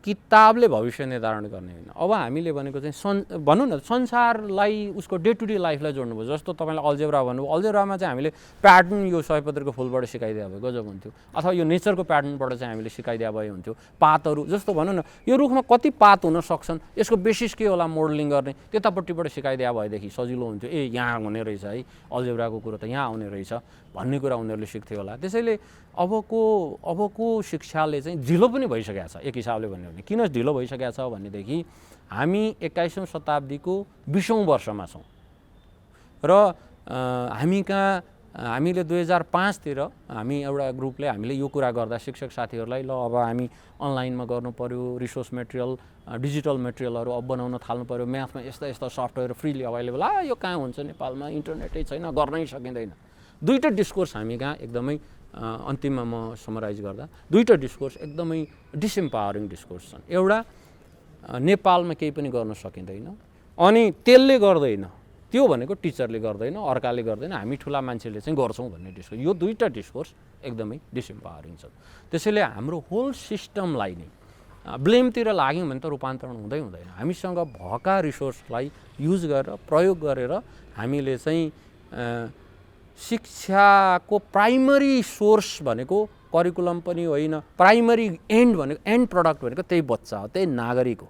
B: किताबले भविष्य निर्धारण गर्ने होइन। अब हामीले भनेको चाहिँ भनौँ न संसारलाई, उसको डे टु डे लाइफलाई जोड्नुभयो। जस्तो तपाईँलाई अल्जेब्रा भन्नुभयो, अल्जेब्रामा चाहिँ हामीले प्याटर्न यो सयपत्रीको फुलबाट सिकाइदिए भए गजब हुन्थ्यो, अथवा यो नेचरको प्याटर्नबाट चाहिँ हामीले सिकाइदिए भए हुन्थ्यो। पातहरू जस्तो भनौँ न, यो रुखमा कति पात हुन सक्छन्, यसको बेसिस के होला मोडलिङ गर्ने, त्यतापट्टिबाट सिकाइदिए भएदेखि सजिलो हुन्थ्यो। यहाँ हुने रहेछ है, अल्जेब्राको कुरो त यहाँ आउने रहेछ भन्ने कुरा उनीहरूले सिक्थ्यो होला। त्यसैले अबको शिक्षाले चाहिँ ढिलो पनि भइसकेको छ एक हिसाबले भन्यो भने। किन ढिलो भइसकेको छ भनेदेखि हामी 21औं शताब्दीको 20औं वर्षमा छौँ र हामीले 2005तिर हामी एउटा ग्रुपले हामीले यो कुरा गर्दा शिक्षक साथीहरूलाई, ल अब हामी अनलाइनमा गर्नु पऱ्यो, रिसोर्स मेटेरियल, डिजिटल मेटेरियलहरू अब बनाउन थाल्नु पऱ्यो, म्याथमा यस्ता यस्ता सफ्टवेयर फ्रीली अभाइलेबल, यो कहाँ हुन्छ नेपालमा, इन्टरनेटै छैन, गर्नै सकिँदैन। दुईवटा डिस्कोर्स हामी कहाँ एकदमै अन्तिममा म समराइज गर्दा दुईवटा डिस्कोर्स एकदमै डिसएम्पावरिङ डिस्कोर्स छन्। एउटा नेपालमा केही पनि गर्न सकिँदैन, अनि त्यसले गर्दैन, त्यो भनेको टिचरले गर्दैन, अर्काले गर्दैन, हामी ठुला मान्छेले चाहिँ गर्छौँ भन्ने डिस्कोर्स। यो दुईवटा डिस्कोर्स एकदमै डिसएम्पावरिङ छ। त्यसैले हाम्रो होल सिस्टमलाई नै ब्लेमतिर लाग्यौँ भने त रूपान्तरण हुँदै हुँदैन। हामीसँग भएका रिसोर्सलाई युज गरेर, प्रयोग गरेर हामीले चाहिँ शिक्षाको प्राइमरी सोर्स भनेको करिकुलम पनि होइन, प्राइमरी एन्ड भनेको, एन्ड प्रडक्ट भनेको त्यही बच्चा हो, त्यही नागरिक हो।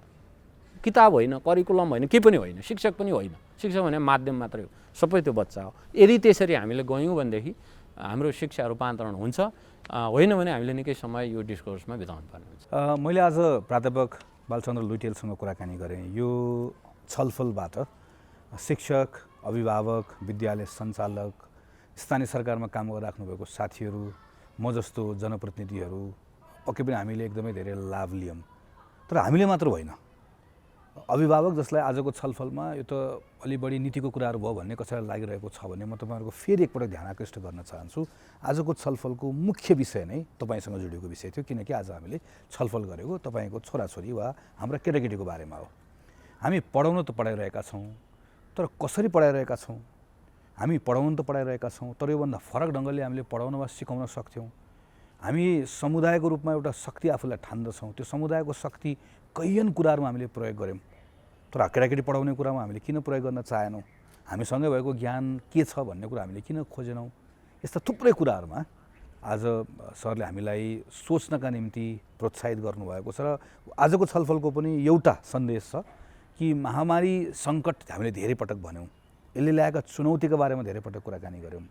B: किताब होइन, करिकुलम होइन, केही पनि होइन, शिक्षक पनि होइन। शिक्षक भने माध्यम मात्रै हो, सबै त्यो बच्चा हो। यदि त्यसरी हामीले गयौँ भनेदेखि हाम्रो शिक्षा रूपान्तरण हुन्छ, होइन भने हामीले निकै समय यो डिस्कोर्समा बिताउनु पर्ने हुन्छ।
A: मैले आज प्राध्यापक बालचन्द्र लुइटेलसँग कुराकानी गरेँ। यो छलफलबाट शिक्षक, अभिभावक, विद्यालय सञ्चालक, स्थानीय सरकारमा काम गरिराख्नु भएको साथीहरू, म जस्तो जनप्रतिनिधिहरू पक्कै पनि हामीले एकदमै धेरै लाभ लियौँ। तर हामीले मात्र होइन, अभिभावक जसलाई आजको छलफलमा यो त अलि बढी नीतिको कुराहरू भयो भन्ने कसैलाई लागिरहेको छ भने म तपाईँहरूको फेरि एकपटक ध्यान आकृष्ट गर्न चाहन्छु। आजको छलफलको मुख्य विषय नै तपाईँसँग जोडिएको विषय थियो, किनकि आज हामीले छलफल गरेको तपाईँको छोराछोरी वा हाम्रा केटाकेटीको बारेमा हो। हामी पढाउन त पढाइरहेका छौँ, तर कसरी पढाइरहेका छौँ? हामी पढाउन त पढाइरहेका छौँ, तर योभन्दा फरक ढङ्गले हामीले पढाउन वा सिकाउन सक्थ्यौँ। हामी समुदायको रूपमा एउटा शक्ति आफूलाई ठान्दछौँ, त्यो समुदायको शक्ति कैयन कुराहरूमा हामीले प्रयोग गऱ्यौँ, तर केटाकेटी पढाउने कुरामा हामीले किन प्रयोग गर्न चाहेनौँ? हामीसँगै भएको ज्ञान के छ भन्ने कुरा हामीले किन खोजेनौँ? यस्ता थुप्रै कुराहरूमा आज सरले हामीलाई सोच्नका निम्ति प्रोत्साहित गर्नुभएको छ। र आजको छलफलको पनि एउटा सन्देश छ कि महामारी सङ्कट हामीले धेरै पटक भन्यौँ, यसले ल्याएका चुनौतीका बारेमा धेरै पटक कुराकानी गऱ्यौँ,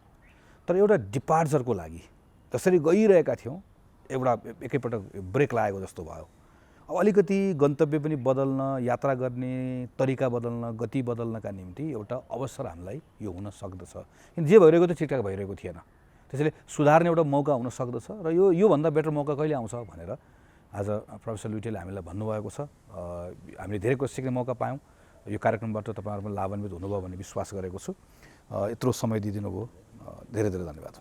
A: तर एउटा डिपार्चरको लागि जसरी गइरहेका थियौँ एउटा एकैपटक ब्रेक लागेको जस्तो भयो। अब अलिकति गन्तव्य पनि बदल्न, यात्रा गर्ने तरिका बदल्न, गति बदल्नका निम्ति एउटा अवसर हामीलाई यो हुन सक्दछ। किन जे भइरहेको थियो ठिकठाक भइरहेको थिएन, त्यसैले सुधार्ने एउटा मौका हुन सक्दछ र योभन्दा बेटर मौका कहिले आउँछ भनेर आज प्रोफेसर लुइटेलले हामीलाई भन्नुभएको छ। हामीले धेरै कुरा सिक्ने मौका पायौँ। यो कार्यक्रमबाट तपाईँहरू पनि लाभान्वित हुनुभयो भन्ने विश्वास गरेको छु। यत्रो समय दिइदिनु भयो, धेरै धेरै धन्यवाद।